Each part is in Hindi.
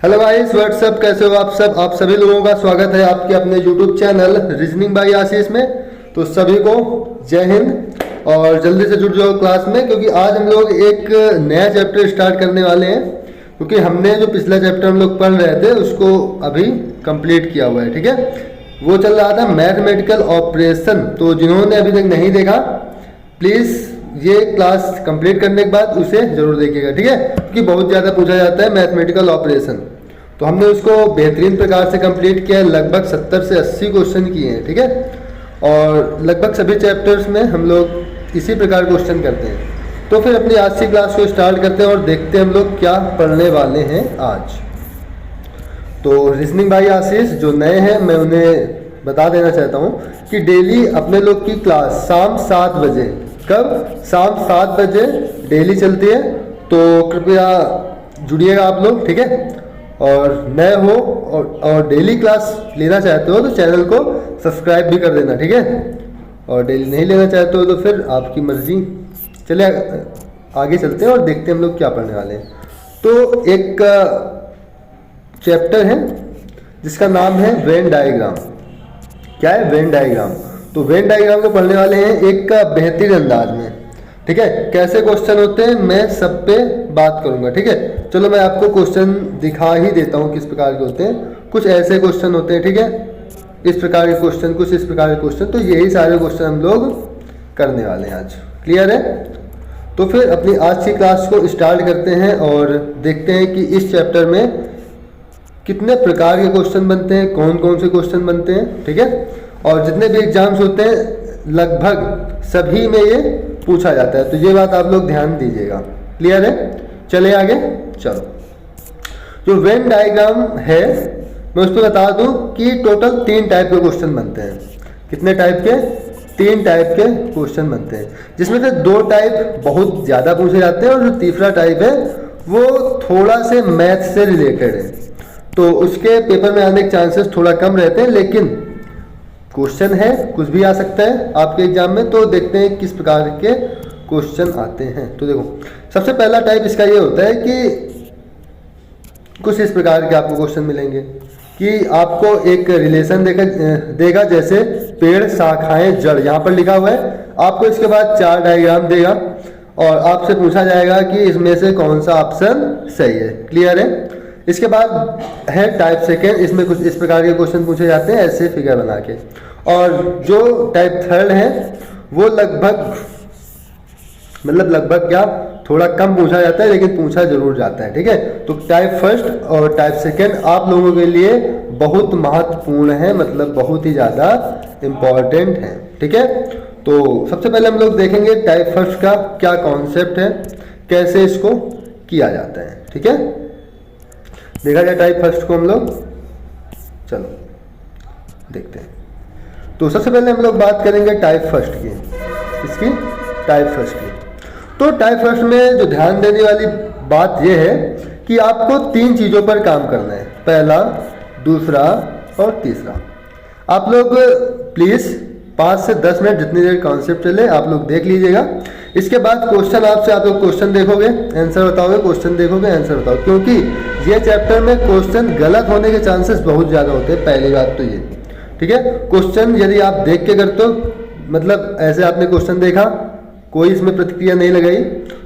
हेलो गाइस, व्हाट्सअप, कैसे हो आप सभी लोगों का स्वागत है आपके अपने यूट्यूब चैनल रीजनिंग बाय आशीष में। तो सभी को जय हिंद और जल्दी से जुड़ जाओ क्लास में, क्योंकि आज हम लोग एक नया चैप्टर स्टार्ट करने वाले हैं। क्योंकि हमने जो पिछला चैप्टर हम लोग पढ़ रहे थे उसको अभी कंप्लीट किया हुआ है, ठीक है। वो चल रहा था मैथमेटिकल ऑपरेशन। तो जिन्होंने अभी तक नहीं देखा, प्लीज़ ये क्लास कंप्लीट करने के बाद उसे जरूर देखिएगा, ठीक है। क्योंकि बहुत ज़्यादा पूछा जाता है मैथमेटिकल ऑपरेशन, तो हमने उसको बेहतरीन प्रकार से कंप्लीट किया है। लगभग 70 से 80 क्वेश्चन किए हैं, ठीक है। और लगभग सभी चैप्टर्स में हम लोग इसी प्रकार क्वेश्चन करते हैं। तो फिर अपनी आज की क्लास को स्टार्ट करते हैं और देखते हैं हम लोग क्या पढ़ने वाले हैं आज। तो रीजनिंग बाय आशीष जो नए हैं, मैं उन्हें बता देना चाहता हूँ कि डेली अपने लोग की क्लास शाम 7 बजे, कब? शाम 7 बजे डेली चलती है। तो कृपया जुड़िएगा आप लोग, ठीक है। और नए हो और डेली क्लास लेना चाहते हो तो चैनल को सब्सक्राइब भी कर देना, ठीक है। और डेली नहीं लेना चाहते हो तो फिर आपकी मर्जी। चलिए आगे चलते हैं और देखते हैं हम लोग क्या पढ़ने वाले हैं। तो एक चैप्टर है जिसका नाम है वेन डायग्राम। क्या है? Venn diagram. तो वेन डायग्राम को पढ़ने वाले हैं एक बेहतरीन अंदाज में, ठीक है। कैसे क्वेश्चन होते हैं मैं सब पे बात करूंगा, ठीक है। चलो मैं आपको क्वेश्चन दिखा ही देता हूँ किस प्रकार के होते हैं। कुछ ऐसे क्वेश्चन होते हैं, ठीक है, इस प्रकार के क्वेश्चन, कुछ इस प्रकार के क्वेश्चन। तो यही सारे क्वेश्चन हम लोग करने वाले हैं आज। क्लियर है? तो फिर अपनी आज की क्लास को स्टार्ट करते हैं और देखते हैं कि इस चैप्टर में कितने प्रकार के क्वेश्चन बनते हैं, कौन कौन से क्वेश्चन बनते हैं, ठीक है। और जितने भी एग्जाम्स होते हैं लगभग सभी में ये पूछा जाता है, तो ये बात आप लोग ध्यान दीजिएगा। क्लियर है? चले आगे। चलो, जो वेन डायग्राम है मैं उस पर बता दूं कि टोटल 3 टाइप के क्वेश्चन बनते हैं। कितने टाइप के? 3 टाइप के क्वेश्चन बनते हैं, जिसमें से 2 टाइप बहुत ज़्यादा पूछे जाते हैं और जो तीसरा टाइप है वो थोड़ा से मैथ से रिलेटेड है। तो उसके पेपर में आने के चांसेस थोड़ा कम रहते हैं, लेकिन क्वेश्चन है, कुछ भी आ सकता है आपके एग्जाम में। तो देखते हैं किस प्रकार के क्वेश्चन आते हैं। तो देखो, सबसे पहला टाइप इसका ये होता है कि कुछ इस प्रकार के आपको क्वेश्चन मिलेंगे कि आपको एक रिलेशन देगा, जैसे पेड़, शाखाएं, जड़, यहाँ पर लिखा हुआ है। आपको इसके बाद 4 डायग्राम देगा और आपसे पूछा जाएगा कि इसमें से कौन सा ऑप्शन सही है। क्लियर है? इसके बाद है टाइप सेकेंड। इसमें कुछ इस प्रकार के क्वेश्चन पूछे जाते हैं, ऐसे फिगर बना के। और जो टाइप थर्ड है वो लगभग क्या, थोड़ा कम पूछा जाता है, लेकिन पूछा जरूर जाता है, ठीक है। तो टाइप फर्स्ट और टाइप सेकेंड आप लोगों के लिए बहुत महत्वपूर्ण है, मतलब बहुत ही ज़्यादा इम्पॉर्टेंट है, ठीक है। तो सबसे पहले हम लोग देखेंगे टाइप फर्स्ट का क्या कॉन्सेप्ट है, कैसे इसको किया जाता है, ठीक है। देखा जाए टाइप फर्स्ट को हम लोग, चलो देखते हैं। तो सबसे पहले हम लोग बात करेंगे टाइप फर्स्ट की। इसकी टाइप फर्स्ट की। तो टाइप फर्स्ट में जो ध्यान देने वाली बात यह है कि आपको 3 चीज़ों पर काम करना है, पहला, दूसरा और तीसरा। आप लोग प्लीज़ 5 से 10 मिनट जितनी देर कॉन्सेप्ट चले आप लोग देख लीजिएगा। इसके बाद क्वेश्चन आपसे, आप लोग क्वेश्चन देखोगे, आंसर बताओगे, क्वेश्चन देखोगे, आंसर बताओ, क्योंकि ये चैप्टर में क्वेश्चन गलत होने के चांसेस बहुत ज़्यादा होते हैं। पहली बात तो ये, ठीक है। क्वेश्चन यदि आप देख के करते हो, मतलब ऐसे आपने क्वेश्चन देखा, कोई इसमें प्रतिक्रिया नहीं लगाई,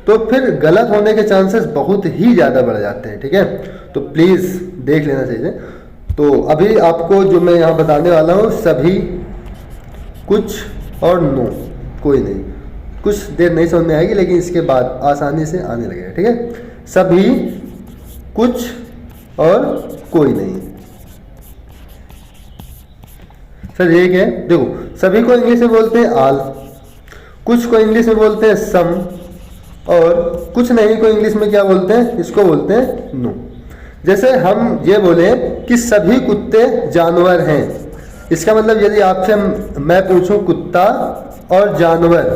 तो फिर गलत होने के चांसेस बहुत ही ज़्यादा बढ़ जाते हैं, ठीक है। तो प्लीज़ देख लेना चाहिए। तो अभी आपको जो मैं यहाँ बताने वाला हूँ, सभी कुछ और नो, कोई नहीं, कुछ देर नहीं समझ में आएगी, लेकिन इसके बाद आसानी से आने लगेगा, ठीक है। सभी, कुछ और कोई नहीं। सर ये क्या है? देखो, सभी को इंग्लिश में बोलते हैं आल, कुछ को इंग्लिश में बोलते हैं सम, और कुछ नहीं को इंग्लिश में क्या बोलते हैं? इसको बोलते हैं नो। जैसे हम ये बोले कि सभी कुत्ते जानवर हैं, इसका मतलब यदि आपसे मैं पूछूं कुत्ता और जानवर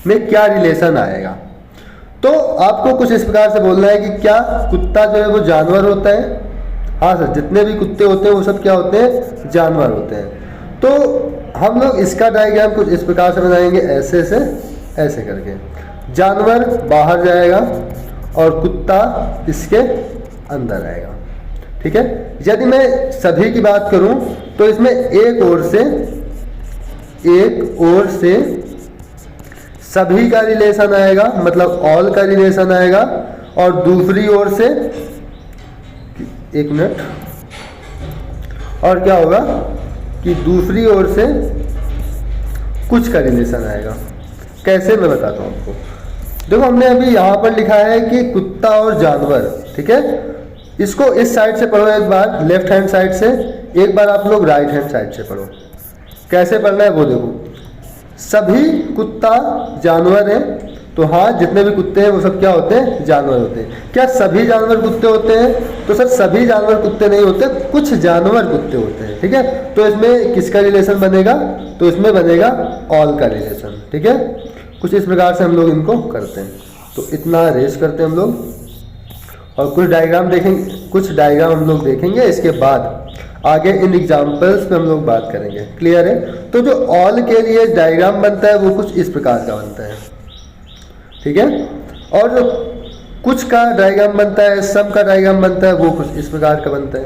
में क्या रिलेशन आएगा, तो आपको कुछ इस प्रकार से बोलना है कि क्या कुत्ता जो है वो जानवर होता है? हाँ सर, जितने भी कुत्ते होते हैं वो सब क्या होते हैं? जानवर होते हैं। तो हम लोग इसका डायग्राम कुछ इस प्रकार से बनाएंगे, ऐसे से ऐसे करके। जानवर बाहर जाएगा और कुत्ता इसके अंदर आएगा। ठीक है, यदि मैं सभी की बात करूं तो इसमें एक ओर से सभी का रिलेशन आएगा, मतलब ऑल का रिलेशन आएगा, और दूसरी ओर से, एक मिनट, और क्या होगा कि दूसरी ओर से कुछ का रिलेशन आएगा। कैसे, मैं बताता हूँ आपको। देखो हमने अभी यहाँ पर लिखा है कि कुत्ता और जानवर, ठीक है, इसको इस साइड से पढ़ो एक बार, लेफ्ट हैंड साइड से, एक बार आप लोग राइट हैंड साइड से पढ़ो। कैसे पढ़ना है वो देखो। सभी कुत्ता जानवर है, तो हाँ जितने भी कुत्ते हैं वो सब क्या होते हैं, जानवर होते हैं। क्या सभी जानवर कुत्ते होते हैं, तो सर सभी जानवर कुत्ते नहीं होते, कुछ जानवर कुत्ते होते हैं। ठीक है, तो इसमें किसका रिलेशन बनेगा, तो इसमें बनेगा ऑल का रिलेशन। ठीक है, कुछ इस प्रकार से हम लोग इनको करते हैं। तो इतना रेस करते हैं हम लोग, और कुछ डायग्राम देखेंगे, कुछ डायग्राम हम लोग देखेंगे, इसके बाद आगे इन एग्जाम्पल्स पे हम लोग बात करेंगे। क्लियर है। तो जो ऑल के लिए डायग्राम बनता है वो कुछ इस प्रकार का बनता है। ठीक है, और जो कुछ का डायग्राम बनता है, सम का डायग्राम बनता है, वो कुछ इस प्रकार का बनता है।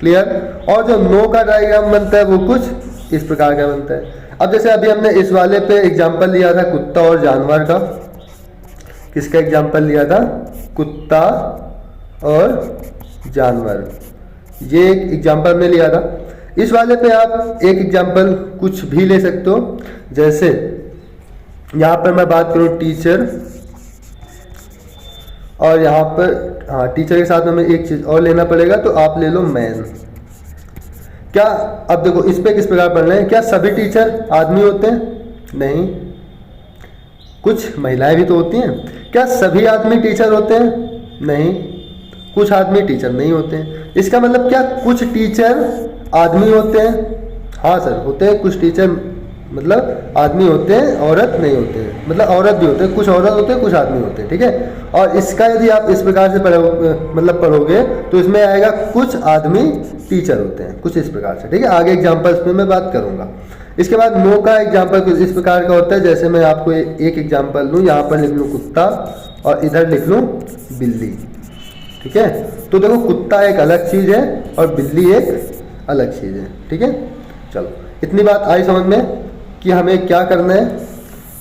क्लियर। और जो नो का डायग्राम बनता है वो कुछ इस प्रकार का बनता है। अब जैसे अभी हमने इस वाले पे एग्जाम्पल लिया था कुत्ता और जानवर का। किसका एग्जाम्पल लिया था, कुत्ता और जानवर, ये एक एग्जाम्पल में लिया था। इस वाले पे आप एक एग्जाम्पल कुछ भी ले सकते हो। जैसे यहाँ पर मैं बात करूँ टीचर, और यहाँ पर हाँ टीचर के साथ में हमें एक चीज़ और लेना पड़ेगा, तो आप ले लो मैन। क्या, अब देखो इस पे किस प्रकार पढ़ना है। क्या सभी टीचर आदमी होते हैं, नहीं, कुछ महिलाएं भी तो होती हैं। क्या सभी आदमी टीचर होते हैं, नहीं, कुछ आदमी टीचर नहीं होते हैं। इसका मतलब क्या, कुछ टीचर आदमी होते हैं, हाँ सर होते हैं, कुछ टीचर मतलब आदमी होते हैं, औरत नहीं होते हैं, मतलब औरत भी होते हैं, कुछ औरत होते हैं, कुछ आदमी होते हैं। ठीक है, और इसका यदि आप इस प्रकार से पढ़ोगे तो इसमें आएगा कुछ आदमी टीचर होते हैं, कुछ इस प्रकार से। ठीक है, आगे एग्जाम्पल्स में मैं बात करूंगा। इसके बाद नो का एग्जाम्पल कुछ इस प्रकार का होता है। जैसे मैं आपको एक एग्जाम्पल लूँ, यहाँ पर लिख लूँ कुत्ता और इधर लिख लूँ बिल्ली। ठीक है, तो देखो कुत्ता एक अलग चीज़ है और बिल्ली एक अलग चीज़ है। ठीक है, चलो इतनी बात आई समझ में कि हमें क्या करना है।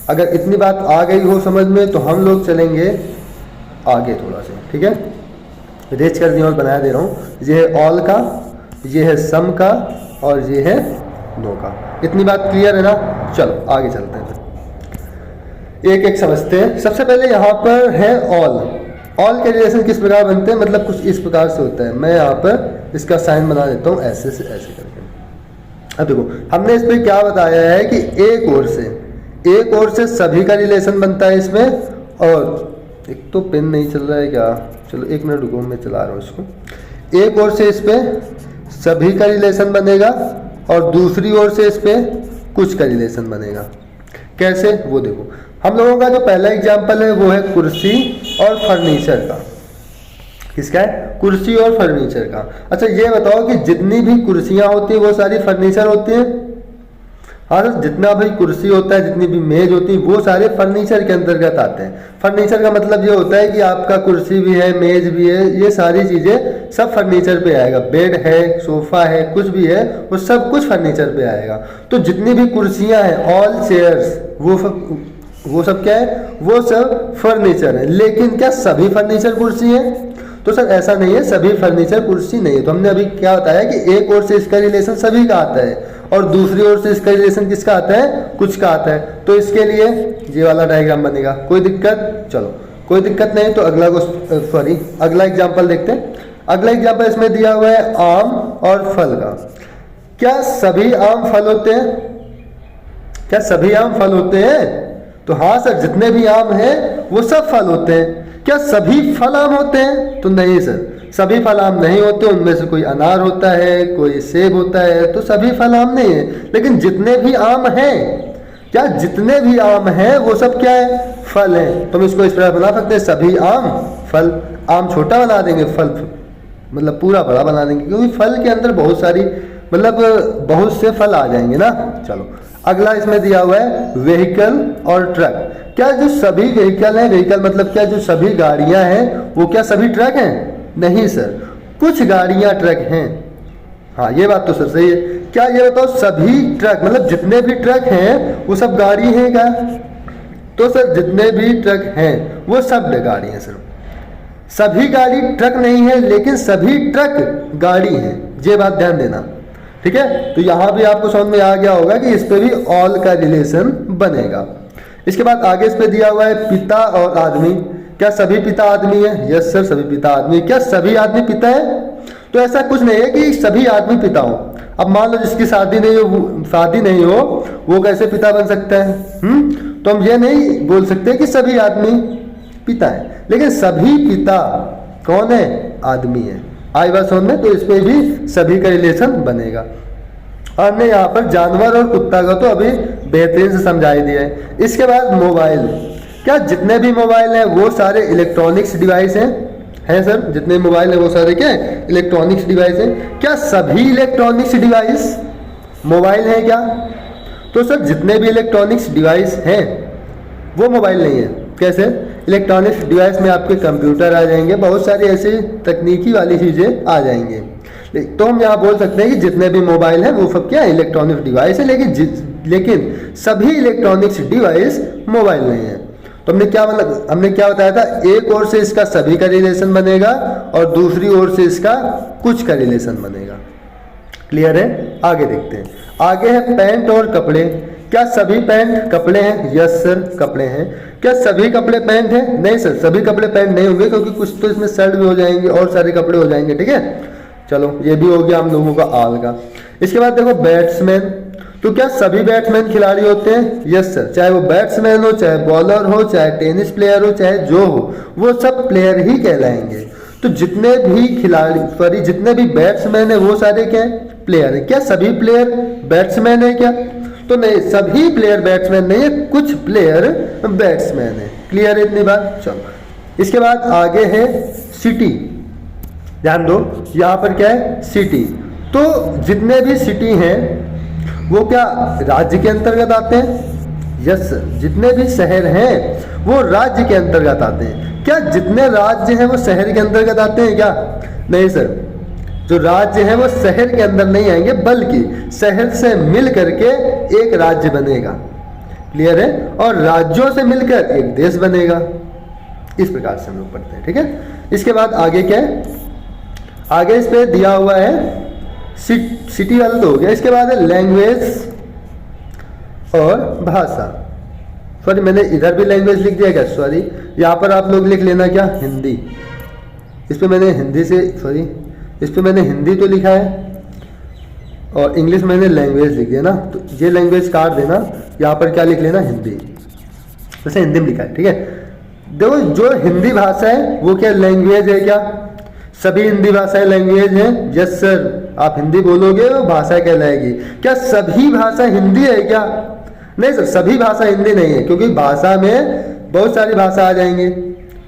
अगर इतनी बात आ गई हो समझ में तो हम लोग चलेंगे आगे थोड़ा सा। ठीक है, रेच कर दिया और बनाया दे रहा हूँ। ये है ऑल का, ये है सम का, और ये है नो का। इतनी बात क्लियर है ना। चलो आगे चलते हैं, एक एक समझते हैं। सबसे पहले यहाँ पर है ऑल। ऑल के रिलेशन किस प्रकार बनते हैं, मतलब कुछ इस प्रकार से होता है। मैं यहाँ पर इसका साइन बना देता हूँ ऐसे से ऐसे करके। अब देखो हमने इस पर क्या बताया है कि एक ओर से सभी का रिलेशन बनता है इसमें। और एक तो पेन नहीं चल रहा है क्या, चलो एक मिनट रुको, मैं चला रहा हूँ इसको। एक ओर से इस पे सभी का रिलेशन बनेगा और दूसरी ओर से इस पे कुछ का रिलेशन बनेगा। कैसे, वो देखो। हम लोगों का जो पहला एग्जाम्पल है वो है कुर्सी और फर्नीचर का। किसका है, कुर्सी और फर्नीचर का। अच्छा ये बताओ कि जितनी भी कुर्सियां होती है वो सारी फर्नीचर होती हैं। हाँ सर, जितना भी कुर्सी होता है, जितनी भी मेज होती है, वो सारे फर्नीचर के अंतर्गत आते हैं। फर्नीचर का मतलब ये होता है कि आपका कुर्सी भी है, मेज भी है, ये सारी चीजें सब फर्नीचर पे आएगा। बेड है, सोफा है, कुछ भी है, वो सब कुछ फर्नीचर पे आएगा। तो जितनी भी कुर्सियां हैं, ऑल चेयर्स, वो सब क्या है, वो सब फर्नीचर है। लेकिन क्या सभी फर्नीचर कुर्सी है, तो सर ऐसा नहीं है, सभी फर्नीचर कुर्सी नहीं है। तो हमने अभी क्या बताया कि एक ओर से इसका रिलेशन सभी का आता है और दूसरी ओर से इसका रिलेशन किसका आता है, कुछ का आता है। तो इसके लिए ये वाला डायग्राम बनेगा। कोई दिक्कत, चलो कोई दिक्कत नहीं। तो अगला एग्जाम्पल देखते हैं। अगला एग्जाम्पल इसमें दिया हुआ है आम और फल का। क्या सभी आम फल होते हैं, क्या सभी आम फल होते हैं, तो हाँ सर, जितने भी आम हैं वो सब फल होते हैं। क्या सभी फल आम होते हैं, तो नहीं सर, सभी फल आम नहीं होते। उनमें से कोई अनार होता है, कोई सेब होता है, तो सभी फल आम नहीं है। लेकिन जितने भी आम हैं, क्या जितने भी आम हैं वो सब क्या है, फल हैं। तो हम इसको इस प्रकार बना सकते हैं, सभी आम फल। आम छोटा बना देंगे, फल मतलब पूरा बड़ा बना देंगे, क्योंकि फल के अंदर बहुत सारी मतलब बहुत से फल आ जाएंगे ना। चलो अगला इसमें दिया हुआ है व्हीकल और ट्रक। क्या जो सभी व्हीकल हैं, व्हीकल मतलब क्या, जो सभी गाड़ियां हैं वो क्या सभी ट्रक हैं, नहीं सर, कुछ गाड़ियां ट्रक हैं। हाँ ये बात तो सर सही है। क्या ये बताओ सभी ट्रक मतलब जितने भी ट्रक हैं वो सब गाड़ी हैं क्या? तो सर जितने भी ट्रक हैं वो सब गाड़ी हैं सर। सभी गाड़ी ट्रक नहीं है लेकिन सभी ट्रक गाड़ी हैं, ये बात ध्यान देना। ठीक है, तो यहां भी आपको समझ में आ गया होगा कि इस पे भी ऑल का रिलेशन बनेगा। इसके बाद आगे इस पे दिया हुआ है पिता और आदमी। क्या सभी पिता आदमी है? यस सर, सभी पिता आदमी। क्या सभी आदमी पिता है? तो ऐसा कुछ नहीं है कि सभी आदमी पिता हो। अब मान लो जिसकी शादी नहीं हो वो कैसे पिता बन सकता है? तो हम ये नहीं बोल सकते कि सभी आदमी पिता है, लेकिन सभी पिता कौन है? आदमी है। आई बात समझ में? तो इस पे भी सभी का रिलेशन बनेगा। और हमने यहाँ पर जानवर और कुत्ता का तो अभी बेहतरीन से समझा ही दिया है। इसके बाद मोबाइल। क्या जितने भी मोबाइल हैं वो सारे इलेक्ट्रॉनिक्स डिवाइस हैं? है सर, जितने मोबाइल है वो सारे क्या है? इलेक्ट्रॉनिक्स डिवाइस हैं। क्या सभी इलेक्ट्रॉनिक्स डिवाइस मोबाइल हैं क्या? तो सर जितने भी इलेक्ट्रॉनिक्स डिवाइस हैं वो मोबाइल नहीं है। कैसे? इलेक्ट्रॉनिक्स डिवाइस में आपके कंप्यूटर आ जाएंगे, बहुत सारी ऐसी तकनीकी वाली चीज़ें आ जाएंगे। तो हम यहाँ बोल सकते हैं कि जितने भी मोबाइल हैं वो सब क्या है? इलेक्ट्रॉनिक्स डिवाइस है, लेकिन सभी इलेक्ट्रॉनिक्स डिवाइस मोबाइल नहीं है। तो हमने क्या बताया था? एक ओर से इसका सभी का रिलेशन बनेगा और दूसरी ओर से इसका कुछ का रिलेशन बनेगा। क्लियर है? आगे देखते हैं। आगे है पैंट और कपड़े। क्या सभी पैंट कपड़े हैं? यस सर, कपड़े हैं। क्या सभी कपड़े पैंट हैं? नहीं सर, सभी कपड़े पैंट नहीं होंगे, क्योंकि कुछ तो इसमें शर्ट भी हो जाएंगे और सारे कपड़े हो जाएंगे। ठीक है, चलो ये भी हो गया हम लोगों का आल का। इसके बाद देखो बैट्समैन। तो क्या सभी बैट्समैन खिलाड़ी होते हैं? यस सर, चाहे वो बैट्समैन हो, चाहे बॉलर हो, चाहे टेनिस प्लेयर हो, चाहे जो हो, वो सब प्लेयर ही कहलाएंगे। तो जितने भी बैट्समैन है वो सारे क्या है? प्लेयर है। क्या सभी प्लेयर बैट्समैन है क्या? तो नहीं, सभी प्लेयर बैट्समैन नहीं है, कुछ प्लेयर बैट्समैन है। क्लियर है इतनी बात? चलो इसके बाद आगे है सिटी। ध्यान दो, यहाँ पर क्या है? सिटी। तो जितने भी सिटी हैं वो क्या राज्य के अंतर्गत आते हैं? यस सर, जितने भी शहर हैं वो राज्य के अंतर्गत आते हैं। क्या जितने राज्य हैं वो शहर के अंतर्गत आते हैं क्या? नहीं सर, जो राज्य हैं वो शहर के अंदर नहीं आएंगे, बल्कि शहर से मिल करके एक राज्य बनेगा। क्लियर है? और राज्यों से मिलकर एक देश बनेगा। इस प्रकार से हम लोग पढ़ते हैं। ठीक है, इसके बाद आगे क्या है? आगे इस पे दिया हुआ है सिटी वाला तो हो गया। इसके बाद है लैंग्वेज और भाषा। सॉरी, मैंने इधर भी लैंग्वेज लिख दिया क्या? सॉरी, यहाँ पर आप लोग लिख लेना क्या? हिंदी। इस पे मैंने हिंदी तो लिखा है और इंग्लिश मैंने लैंग्वेज लिख दिया ना, तो ये लैंग्वेज काट देना, यहाँ पर क्या लिख लेना? हिंदी। वैसे हिंदी में लिखा है। ठीक है, देखो जो हिंदी भाषा है वो क्या लैंग्वेज है क्या? सभी हिंदी भाषाएं लैंग्वेज हैं? यस सर, आप हिंदी बोलोगे वो भाषा कहलाएगी। क्या सभी भाषा हिंदी है क्या? नहीं सर, सभी भाषा हिंदी नहीं है, क्योंकि भाषा में बहुत सारी भाषा आ जाएंगी।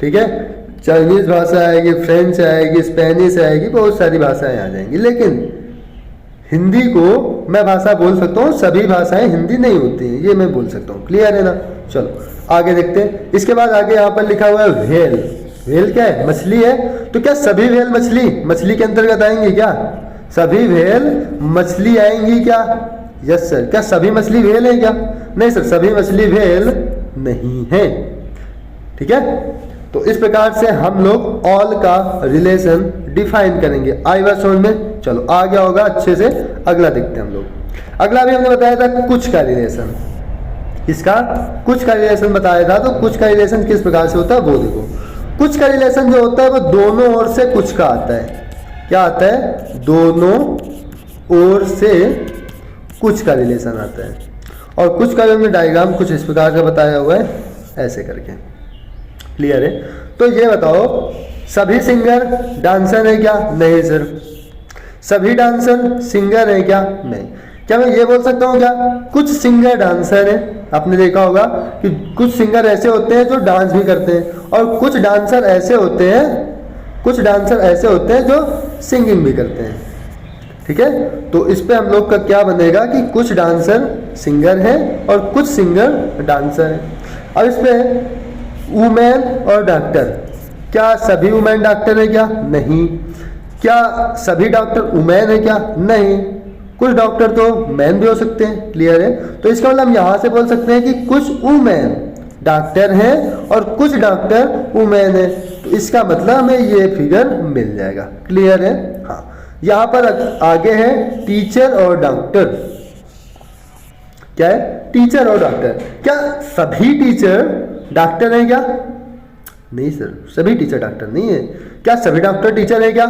ठीक है, चाइनीज भाषा आएगी, फ्रेंच आएगी, स्पेनिश आएगी, बहुत सारी भाषाएं आ जाएंगी, लेकिन हिंदी को मैं भाषा बोल सकता हूँ, सभी भाषाएं हिंदी नहीं होती हैं, ये मैं बोल सकता हूँ। क्लियर है ना? चलो आगे देखते हैं। इसके बाद आगे यहाँ पर लिखा हुआ है व्हेल। व्हेल क्या है? मछली है। तो क्या सभी व्हेल मछली के अंतर्गत आएंगी क्या? सभी व्हेल मछली आएंगी क्या? Yes sir. क्या सभी मछली व्हेल है क्या? नहीं सर, सभी मछली व्हेल नहीं है। ठीक है, तो इस प्रकार से हम लोग ऑल का रिलेशन डिफाइन करेंगे। आई बात समझ में? चलो आ गया होगा अच्छे से। अगला देखते हैं हम लोग। अगला भी हमने बताया था कुछ का रिलेशन। इसका कुछ का रिलेशन बताया था। तो कुछ का रिलेशन किस प्रकार से होता है वो देखो। कुछ का रिलेशन जो होता है वो दोनों ओर से कुछ का आता है। क्या आता है? दोनों ओर से कुछ का रिलेशन आता है। और कुछ का हमने डायग्राम कुछ इस प्रकार का बताया हुआ है, ऐसे करके। क्लियर है? तो ये बताओ, सभी सिंगर डांसर है क्या? नहीं सर। सभी डांसर सिंगर है क्या? नहीं। क्या मैं ये बोल सकता हूँ क्या कुछ सिंगर डांसर है? आपने देखा होगा कि कुछ सिंगर ऐसे होते हैं जो डांस भी करते हैं, और कुछ डांसर ऐसे होते हैं जो सिंगिंग भी करते हैं। ठीक है, तो इस पे हम लोग का क्या बनेगा कि कुछ डांसर सिंगर हैं और कुछ सिंगर डांसर हैं। अब इस पे वुमेन और डॉक्टर, क्या सभी वुमेन डॉक्टर है क्या? नहीं। क्या सभी डॉक्टर वुमेन है क्या? नहीं। कुछ डॉक्टर तो मैन भी हो सकते हैं। क्लियर है? तो इसका मतलब हम यहाँ से बोल सकते हैं कि कुछ वुमेन डॉक्टर हैं और कुछ डॉक्टर वुमेन है। तो इसका मतलब हमें ये फिगर मिल जाएगा। क्लियर है? हाँ। यहाँ पर आगे है टीचर और डॉक्टर। क्या है? टीचर और डॉक्टर। क्या सभी टीचर डॉक्टर हैं क्या? नहीं सर, सभी टीचर डॉक्टर नहीं है। क्या सभी डॉक्टर टीचर है क्या?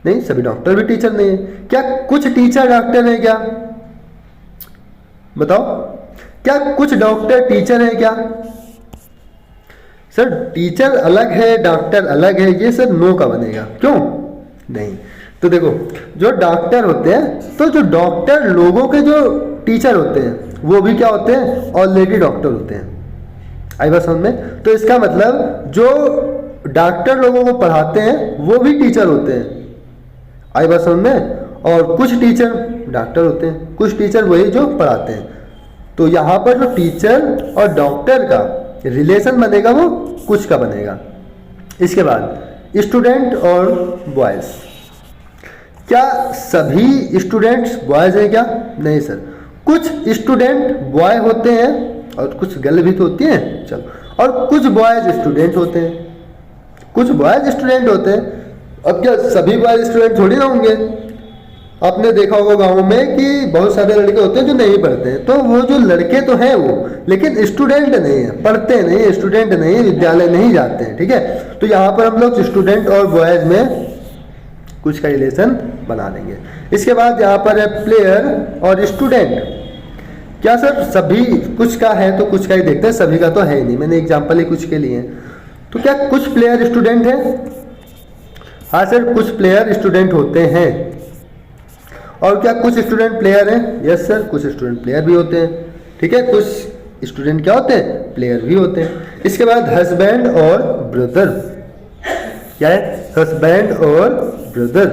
नहीं, सभी डॉक्टर भी टीचर नहीं है। क्या कुछ टीचर डॉक्टर है क्या? बताओ, क्या कुछ डॉक्टर टीचर है क्या? सर टीचर अलग है, डॉक्टर अलग है, ये सर नो का बनेगा। क्यों? नहीं। तो देखो, जो डॉक्टर होते हैं, तो जो डॉक्टर लोगों के जो टीचर होते हैं वो भी क्या होते हैं? ऑलरेडी डॉक्टर होते हैं। आई बात समझ में? तो इसका मतलब जो डॉक्टर लोगों को पढ़ाते हैं वो भी टीचर होते हैं। आई बात समझ में? और कुछ टीचर डॉक्टर होते हैं, कुछ टीचर वही जो पढ़ाते हैं। तो यहाँ पर जो टीचर और डॉक्टर का रिलेशन बनेगा वो कुछ का बनेगा। इसके बाद स्टूडेंट और बॉयज। क्या सभी स्टूडेंट्स बॉयज हैं क्या? नहीं सर, कुछ स्टूडेंट बॉय होते हैं और कुछ गर्ल भी तो होती हैं। चलो, और कुछ बॉयज स्टूडेंट होते हैं, कुछ बॉयज स्टूडेंट होते हैं। अब क्या सभी बॉयज स्टूडेंट थोड़ी ना होंगे? आपने देखा होगा गाँव में कि बहुत सारे लड़के होते हैं जो नहीं पढ़ते हैं। तो वो जो लड़के तो हैं वो, लेकिन स्टूडेंट नहीं है, पढ़ते नहीं है, स्टूडेंट नहीं है, विद्यालय नहीं जाते हैं। ठीक है? तो यहाँ पर हम लोग स्टूडेंट और बॉयज में कुछ का रिलेशन बना देंगे। इसके बाद यहाँ पर है प्लेयर और स्टूडेंट। क्या सर सभी कुछ का है तो कुछ का ही देखते हैं, सभी का तो है ही नहीं। मैंने एग्जाम्पल ही कुछ के लिए हैं। तो क्या कुछ प्लेयर स्टूडेंट हैं? हाँ सर, कुछ प्लेयर स्टूडेंट होते हैं। और क्या कुछ स्टूडेंट प्लेयर हैं? यस सर, कुछ स्टूडेंट प्लेयर भी होते हैं। ठीक है? कुछ स्टूडेंट क्या होते हैं? प्लेयर भी होते हैं। इसके बाद हस्बैंड और ब्रदर। क्या है? हस्बैंड और ब्रदर।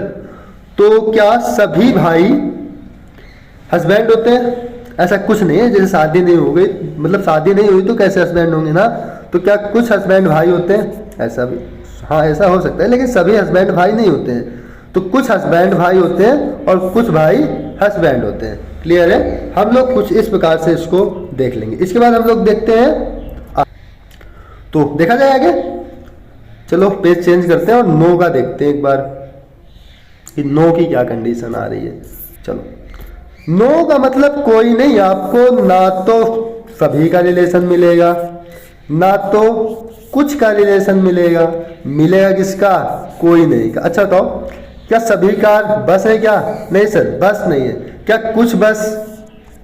तो क्या सभी भाई हस्बैंड होते हैं? ऐसा कुछ नहीं है। जैसे शादी नहीं हो गई, मतलब शादी नहीं हुई तो कैसे हस्बैंड होंगे ना? तो क्या कुछ हस्बैंड भाई होते हैं? ऐसा भी, हाँ ऐसा हो सकता है, लेकिन सभी हस्बैंड भाई नहीं होते हैं। तो कुछ हस्बैंड भाई होते हैं और कुछ भाई हस्बैंड होते हैं। क्लियर है? हम लोग कुछ इस प्रकार से इसको देख लेंगे। इसके बाद हम लोग देखते हैं, तो देखा जाए आगे। चलो पेज चेंज करते हैं और नो का देखते हैं एक बार कि नो की क्या कंडीशन आ रही है। चलो, नो का मतलब कोई नहीं। आपको ना तो सभी का रिलेशन मिलेगा, ना तो कुछ का रिलेशन मिलेगा। मिलेगा किसका? कोई नहीं का। अच्छा बताओ, क्या सभी कार बस है क्या? नहीं सर, बस नहीं है। क्या कुछ बस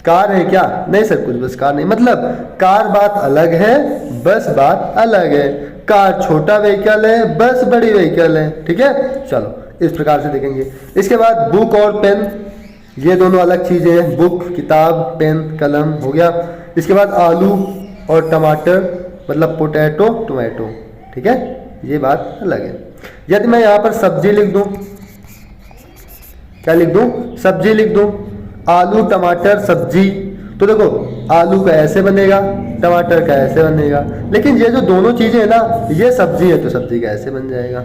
कार है क्या? नहीं सर, कुछ बस कार नहीं। मतलब कार बात अलग है, बस बात अलग है। कार छोटा व्हीकल है, बस बड़ी व्हीकल है। ठीक है? चलो इस प्रकार से देखेंगे। इसके बाद बुक और पेन, ये दोनों अलग चीजें हैं। बुक किताब, पेन कलम हो गया। इसके बाद आलू और टमाटर, मतलब पोटैटो टोमेटो। ठीक है? ये बात अलग है। यदि मैं यहाँ पर सब्जी लिख दूं, क्या लिख दूं? सब्जी लिख दूं, आलू टमाटर सब्जी, तो देखो आलू का ऐसे बनेगा, टमाटर का ऐसे बनेगा। लेकिन ये जो दोनों चीजें है ना, ये सब्जी है तो सब्जी का ऐसे बन जाएगा।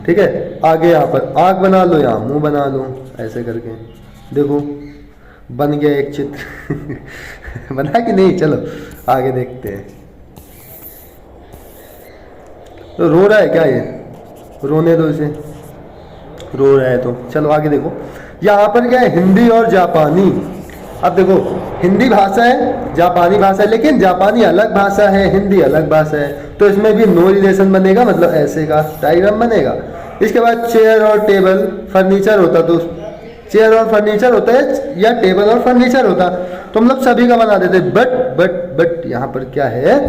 ठीक है? आगे यहाँ पर आँख बना लो, यहाँ मुंह बना लो, ऐसे करके देखो बन गया एक चित्र। बना कि नहीं? चलो आगे देखते हैं। तो रो रहा है क्या ये? रोने दो इसे, रो रहा है तो। चलो आगे देखो, यहाँ पर क्या है? हिंदी और जापानी। अब देखो, हिंदी भाषा है, जापानी भाषा है, लेकिन जापानी अलग भाषा है, हिंदी अलग भाषा है। तो इसमें भी नो रिलेशन बनेगा, मतलब ऐसे का डायग्राम बनेगा। इसके बाद चेयर और टेबल, फर्नीचर होता तो चेयर और फर्नीचर होता है, या टेबल और फर्नीचर होता तो हम लोग सभी का बना देते। बट यहाँ पर क्या है?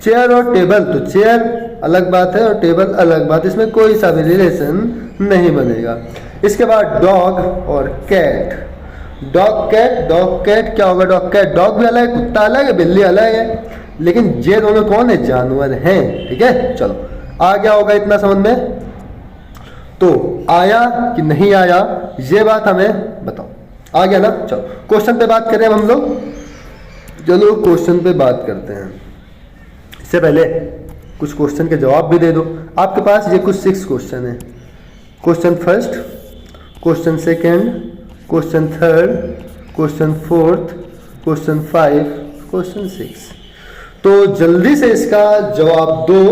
चेयर और टेबल, तो चेयर अलग बात है और टेबल अलग बात, इसमें कोई सा भी रिलेशन नहीं बनेगा। इसके बाद डॉग और कैट। डॉग कैट क्या होगा? डॉग कैट, डॉग भी अलग है, कुत्ता अलग है, बिल्ली अलग है, लेकिन ये दोनों कौन है? जानवर हैं। ठीक है? चलो आ गया होगा इतना समझ में। तो आया कि नहीं आया, ये बात हमें बताओ। आ गया ना? चलो क्वेश्चन पे बात करें हम लोग। चलो क्वेश्चन पे बात करते हैं। इससे पहले कुछ क्वेश्चन के जवाब भी दे दो। आपके पास ये कुछ 6 क्वेश्चन है। Question first, question second, question third, question fourth, question 5, question 6। तो जल्दी से इसका जवाब दो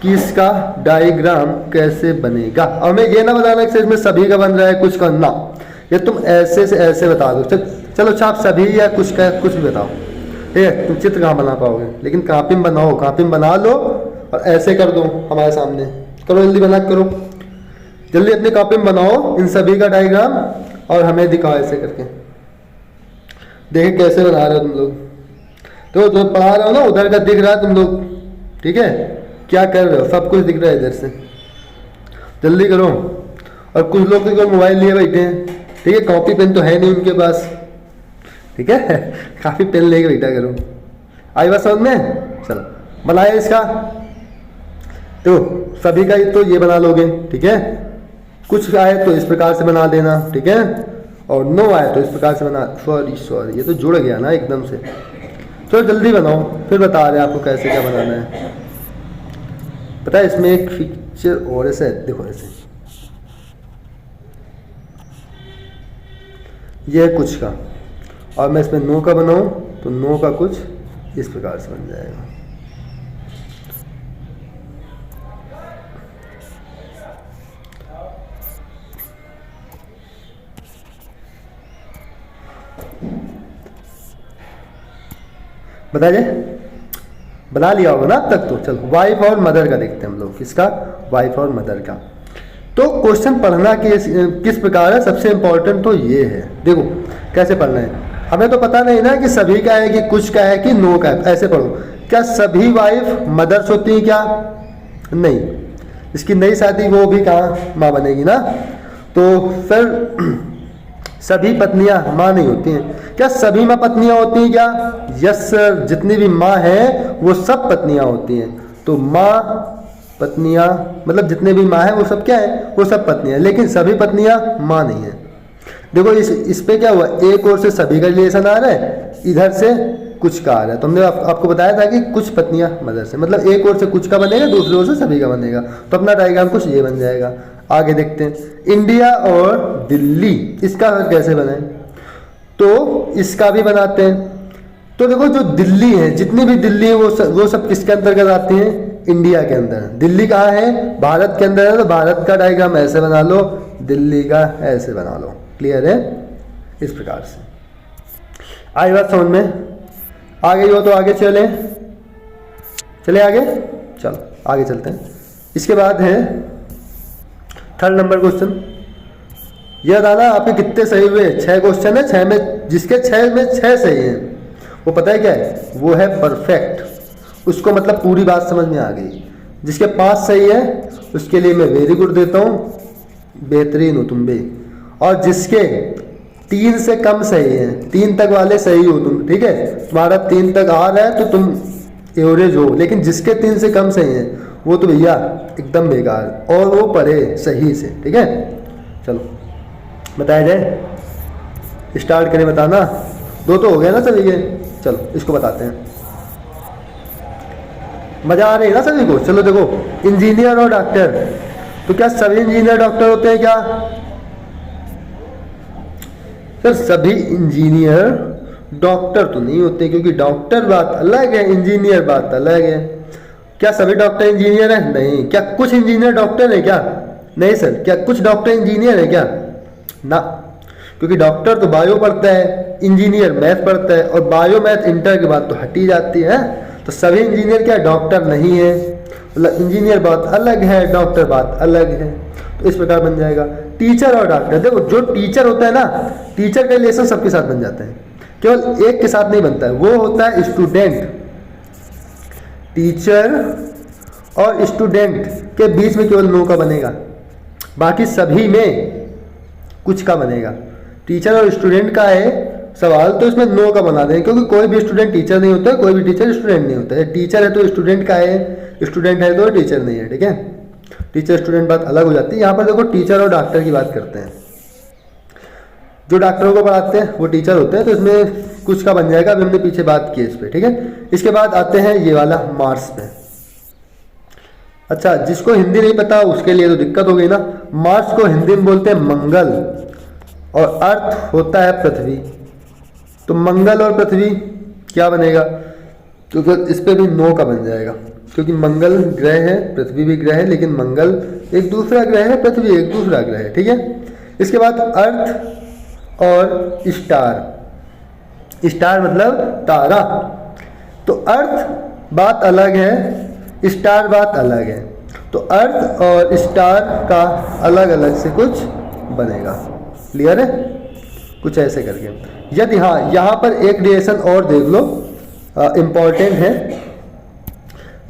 कि इसका डायग्राम कैसे बनेगा। और मैं ये ना बताना कि इसमें सभी का बन रहा है कुछ का ना, ये तुम ऐसे से ऐसे बता दो। चलो अच्छा, आप सभी या कुछ का कुछ भी बताओ, ठीक है। तुम चित्र कहाँ बना पाओगे, लेकिन कॉपी में बनाओ, कॉपी में बना लो और ऐसे कर दो हमारे सामने। करो जल्दी बना करो, जल्दी अपनी कॉपी में बनाओ इन सभी का डायग्राम और हमें दिखाओ ऐसे करके। देखिए कैसे बना रहे हो तुम लोग। तो जो पढ़ा रहे हो ना उधर का दिख रहा है तुम लोग, ठीक है। क्या कर रहे हो, सब कुछ दिख रहा है इधर से, जल्दी करो। और कुछ लोग तो मोबाइल लिए बैठे हैं, ठीक है। कॉपी पेन तो है नहीं उनके पास, ठीक है। काफी पेन लेके बैठा करो। आई बात समझ में? चलो बनाए इसका। तो सभी का तो ये बना लोगे, ठीक है। कुछ आए तो इस प्रकार से बना देना, ठीक है। और नो आए तो इस प्रकार से बना, सॉरी ये तो जुड़ गया ना एकदम से। तो जल्दी बनाओ, फिर बता रहे हैं आपको कैसे क्या बनाना है। पता है इसमें एक फीचर और ऐसे है, देखो ऐसे ये है कुछ का, और मैं इसमें नो का बनाऊं तो नो का कुछ इस प्रकार से बन जाएगा। बता जाए, बना लिया होगा ना अब तक तो। चलो वाइफ और मदर का देखते हैं हम लोग, किसका, वाइफ और मदर का। तो क्वेश्चन पढ़ना किस प्रकार है, सबसे इंपॉर्टेंट तो ये है। देखो कैसे पढ़ना है, हमें तो पता नहीं ना कि सभी का है कि कुछ का है कि नो का है। ऐसे पढ़ो, क्या सभी वाइफ मदर्स होती हैं क्या? नहीं, इसकी नई शादी वो भी कहाँ माँ बनेगी ना। तो फिर सभी पत्नियां माँ नहीं होती हैं। क्या सभी माँ पत्नियां होती हैं क्या? यस सर, जितनी भी माँ हैं वो सब पत्नियां होती हैं। तो माँ पत्नियां मतलब जितने भी माँ हैं वो सब क्या है, वो सब पत्नियां, लेकिन सभी पत्नियां माँ नहीं है। देखो इस पे क्या हुआ, एक ओर से सभी का रिलेशन आ रहा है, इधर से कुछ का आ रहा है। तो हमने आपको बताया था कि कुछ पत्नियां मदर से, मतलब एक ओर से कुछ का बनेगा, दूसरी ओर से सभी का बनेगा। तो अपना डायग्राम कुछ ये बन जाएगा। आगे देखते हैं, इंडिया और दिल्ली, इसका कैसे बनाए। तो इसका भी बनाते हैं। तो देखो जो दिल्ली है, जितनी भी दिल्ली है वो सब किसके अंतर्गत आती हैं, इंडिया के अंदर। दिल्ली कहाँ है, भारत के अंदर है। तो भारत का डायग्राम ऐसे बना लो, दिल्ली का ऐसे बना लो। क्लियर है? इस प्रकार से आई बात समझ में? आ गई हो तो आगे चले आगे, चलो आगे चलते हैं। इसके बाद है 3rd नंबर क्वेश्चन। यह दादा आपके कितने सही हुए, 6 क्वेश्चन है, 6 में जिसके 6 में 6 सही हैं वो पता है क्या है, वो है परफेक्ट। उसको मतलब पूरी बात समझ में आ गई। जिसके 5 सही है उसके लिए मैं वेरी गुड देता हूँ, बेहतरीन हो तुम भी। और जिसके 3 से कम सही है, 3 तक वाले सही हो तुम, ठीक है। तुम्हारा 3 तक आ रहा है तो तुम एवरेज हो, लेकिन जिसके 3 से कम सही है वो तो भैया एकदम बेकार, और वो पढ़े सही से, ठीक है। चलो बताया जाए, स्टार्ट करें बताना। 2 तो हो गया ना सभी के, चलो इसको बताते हैं। मजा आ रही है ना सभी को? चलो देखो, इंजीनियर और डॉक्टर, तो क्या सभी इंजीनियर डॉक्टर होते हैं क्या? सर सभी इंजीनियर डॉक्टर तो नहीं होते, क्योंकि डॉक्टर बात अलग है, इंजीनियर बात अलग है। क्या सभी डॉक्टर इंजीनियर हैं? नहीं। क्या कुछ इंजीनियर डॉक्टर है क्या? नहीं सर। क्या कुछ डॉक्टर इंजीनियर है क्या? ना, क्योंकि डॉक्टर तो बायो पढ़ता है, इंजीनियर मैथ पढ़ता है, और बायो मैथ इंटर के बाद तो हटी जाती है। तो सभी इंजीनियर क्या डॉक्टर नहीं है, मतलब इंजीनियर बात अलग है, डॉक्टर बात अलग है। तो इस प्रकार बन जाएगा। टीचर और डॉक्टर, देखो जो टीचर होता है ना, टीचर का रिलेशन सबके साथ बन जाता है, केवल एक के साथ नहीं बनता है, वो होता है स्टूडेंट। टीचर और स्टूडेंट के बीच में केवल नो का बनेगा, बाकी सभी में कुछ का बनेगा। टीचर और स्टूडेंट का है सवाल तो इसमें नो का बना दें, क्योंकि कोई भी स्टूडेंट टीचर नहीं होता है, कोई भी टीचर स्टूडेंट नहीं होता है। टीचर है तो स्टूडेंट का है, स्टूडेंट है तो टीचर नहीं है, ठीक है। टीचर स्टूडेंट बात अलग हो जाती है। यहाँ पर देखो टीचर और डॉक्टर की बात करते हैं। जो डॉक्टरों को पढ़ाते हैं वो टीचर होते हैं, तो इसमें कुछ का बन जाएगा। अभी हमने पीछे बात की इस पे, ठीक है। इसके बाद आते हैं ये वाला मार्क्स पे। अच्छा, जिसको हिंदी नहीं पता उसके लिए तो दिक्कत हो गई ना। मार्स को हिंदी में बोलते हैं मंगल, और अर्थ होता है पृथ्वी। तो मंगल और पृथ्वी क्या बनेगा, तो फिर इस पे भी नो का बन जाएगा, क्योंकि मंगल ग्रह है, पृथ्वी भी ग्रह है, लेकिन मंगल एक दूसरा ग्रह है, पृथ्वी एक दूसरा ग्रह है, ठीक है। इसके बाद अर्थ और स्टार। स्टार मतलब तारा। तो अर्थ बात अलग है, स्टार बात अलग है। तो अर्थ और स्टार का अलग अलग से कुछ बनेगा। क्लियर है? कुछ ऐसे करके। यदि हाँ, यहाँ पर एक रिलेशन और देख लो, इम्पॉर्टेंट है।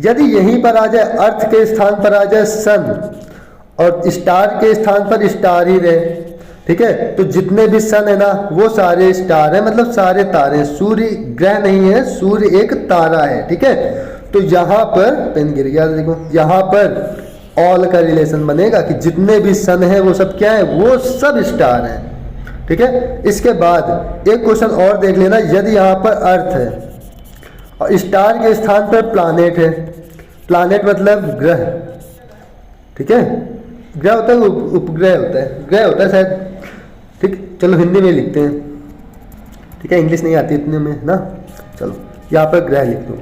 यदि यहीं पर आ जाए, अर्थ के स्थान पर आ जाए सन, और स्टार के स्थान पर स्टार ही रहे, ठीक है, तो जितने भी सन है ना वो सारे स्टार हैं, मतलब सारे तारे हैं। सूर्य ग्रह नहीं है, सूर्य एक तारा है, ठीक है। तो यहाँ पर पेन गिर गया, देखो यहाँ पर ऑल का रिलेशन बनेगा कि जितने भी सन है वो सब क्या है, वो सब स्टार हैं, ठीक है। इसके बाद एक क्वेश्चन और देख लेना। यदि यहाँ पर अर्थ है और स्टार के स्थान पर प्लैनेट है, प्लैनेट मतलब ग्रह, ठीक है। ग्रह होता है, उपग्रह होता है, ग्रह होता है शायद, ठीक। चलो हिंदी में लिखते हैं, ठीक है, इंग्लिश नहीं आती इतने में ना। चलो यहाँ पर ग्रह लिख दो,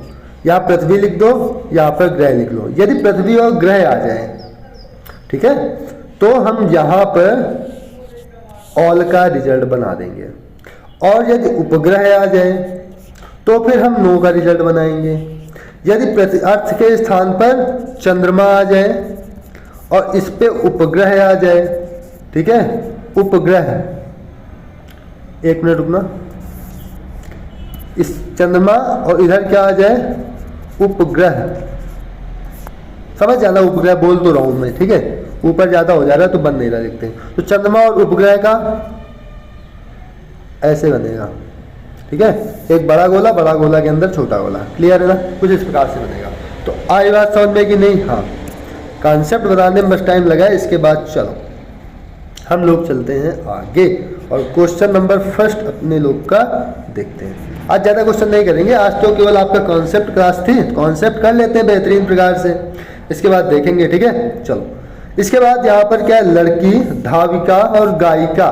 यहाँ पृथ्वी लिख दो, यहाँ पर ग्रह लिख लो। यदि पृथ्वी और ग्रह आ जाए, ठीक है, तो हम यहाँ पर ऑल का रिजल्ट बना देंगे। और यदि उपग्रह आ जाए तो फिर हम नो का रिजल्ट बनाएंगे। यदि अर्थ के स्थान पर चंद्रमा आ जाए और इस पे उपग्रह आ जाए, ठीक है, उपग्रह, एक मिनट रुकना, इस चंद्रमा और इधर क्या आ जाए, उपग्रह। समझ जाना, उपग्रह बोल तो रहा हूं मैं, ठीक है, ऊपर ज्यादा हो जा रहा है तो बन नहीं रहा, देखते हैं। तो चंद्रमा और उपग्रह का ऐसे बनेगा, ठीक है, एक बड़ा गोला के अंदर छोटा गोला। क्लियर है ना? कुछ इस प्रकार से बनेगा। तो आई बात समझ में कि नहीं? हाँ, कॉन्सेप्ट बताने में बस टाइम लगा है। इसके बाद चलो हम लोग चलते हैं आगे और क्वेश्चन नंबर फर्स्ट अपने लोग का देखते हैं। आज ज़्यादा क्वेश्चन नहीं करेंगे, आज तो केवल आपका कॉन्सेप्ट क्लास थी, कॉन्सेप्ट कर लेते हैं बेहतरीन प्रकार से, इसके बाद देखेंगे, ठीक है। चलो, इसके बाद यहाँ पर क्या है, लड़की, धाविका और गायिका,